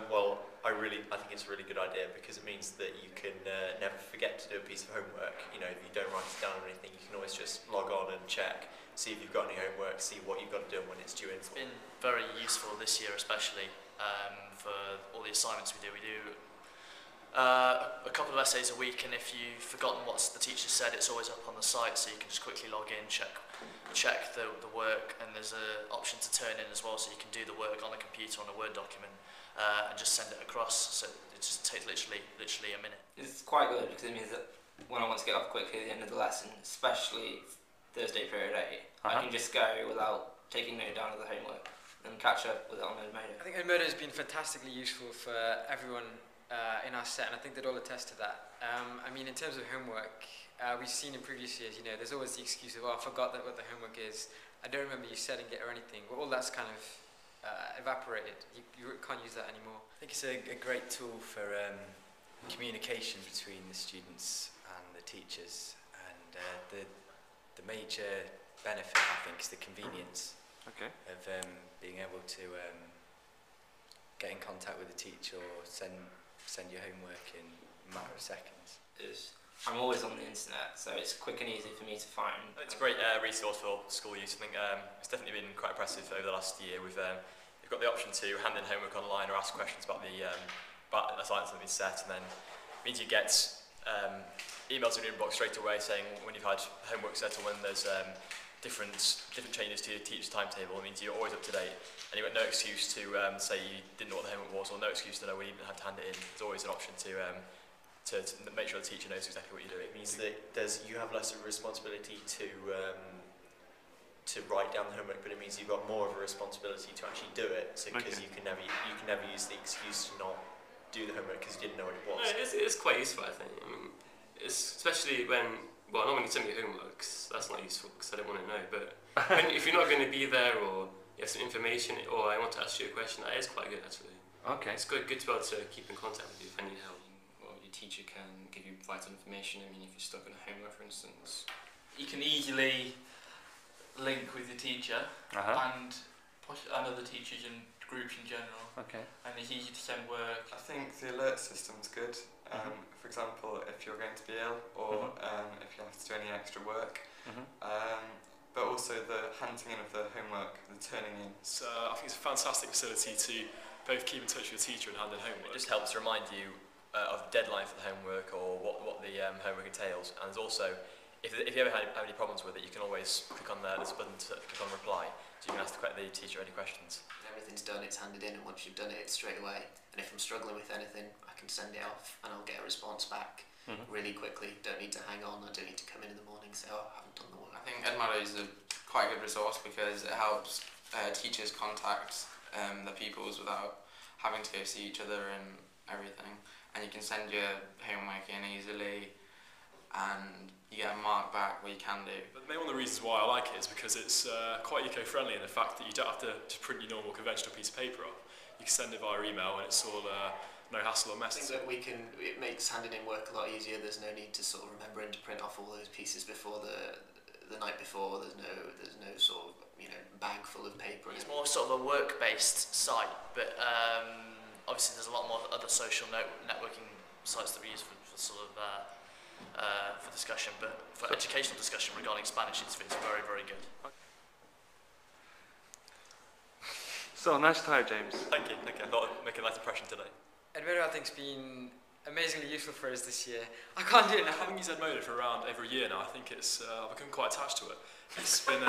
Well, I think it's a really good idea because it means that you can never forget to do a piece of homework. You know, if you don't write it down or anything, you can always just log on and check, see if you've got any homework, see what you've got to do and when it's due in. It's been very useful this year, especially for all the assignments we do. We do a couple of essays a week, and if you've forgotten what the teacher said, it's always up on the site, so you can just quickly log in, check the work, and there's an option to turn in as well, so you can do the work on a computer on a Word document and just send it across. So it just takes literally a minute. It's quite good because it means that when I want to get off quickly at the end of the lesson, especially Thursday period 8, I can just go without taking note down of the homework and catch up with it on Edmodo. I think Edmodo has been fantastically useful for everyone in our set, and I think they'd all attest to that. I mean, in terms of homework, we've seen in previous years, you know, there's always the excuse of, oh, I forgot what the homework is. I don't remember you setting it or anything. But all that's kind of evaporated. You can't use that anymore. I think it's a great tool for communication between the students and the teachers, and the major benefit, I think, is the convenience of being able to get in contact with the teacher or send your homework in a matter of seconds. I'm always on the internet, so it's quick and easy for me to find. It's a great resource for school use. I think it's definitely been quite impressive over the last year. We've got the option to hand in homework online or ask questions about the assignments that have been set, and then it means you get emails in your inbox straight away saying when you've had homework set or when there's different changes to your teacher's timetable. It means you're always up to date, and you've got no excuse to say you didn't know what the homework was, or no excuse to know when you didn't have to hand it in. There's always an option to make sure the teacher knows exactly what you're doing. It means that you have less of a responsibility to write down the homework, but it means you've got more of a responsibility to actually do it. So because you can never use the excuse to not do the homework because you didn't know what it was. No, it's quite useful, I think. I mean, it's especially when, well, not when you send me homework, 'cause that's not useful because I don't want to know. But if you're not going to be there, or you have some information, or I want to ask you a question, that is quite good actually. Okay. It's good to be able to keep in contact with you if I need help. Well, your teacher can give you vital information. I mean, if you're stuck on a homework, for instance, you can easily link with your teacher and other teachers and groups in general. Okay. And it's easy to send work. I think the alert system's good. For example, if you're going to be ill, or if you have to do any extra work. But also the handing in of the homework, the turning in. So I think it's a fantastic facility to both keep in touch with your teacher and hand in homework. It just helps to remind you of the deadline for the homework or what the homework entails. And there's also, if you ever have any problems with it, you can always click on there's a button to click on reply, so you can ask the teacher any questions. Everything's done, it's handed in, and once you've done it, it's straight away. And if I'm struggling with anything, I can send it off and I'll get a response back really quickly. Don't need to hang on, I don't need to come in the morning and say, oh, I haven't done the work. I think Edmodo is a quite good resource because it helps teachers contact the pupils without having to go see each other and everything. And you can send your homework in easily, and you get a mark back where you can do. But maybe one of the reasons why I like it is because it's quite eco-friendly in the fact that you don't have to print your normal conventional piece of paper off. You can send it via email and it's all no hassle or mess. I think that it makes handing in work a lot easier. There's no need to sort of remembering to print off all those pieces before the night before. There's no sort of bag full of paper. It's more sort of a work-based site, but obviously there's a lot more other social networking sites that we use for sort of for discussion, but for educational discussion regarding Spanish, it's very, very good. So, nice try, James. Thank you. I thought I'd make a nice impression today. Edmodo, I think, has been amazingly useful for us this year. I can't do it now. Having used Edmodo for around every year now, I think I've become quite attached to it. It's been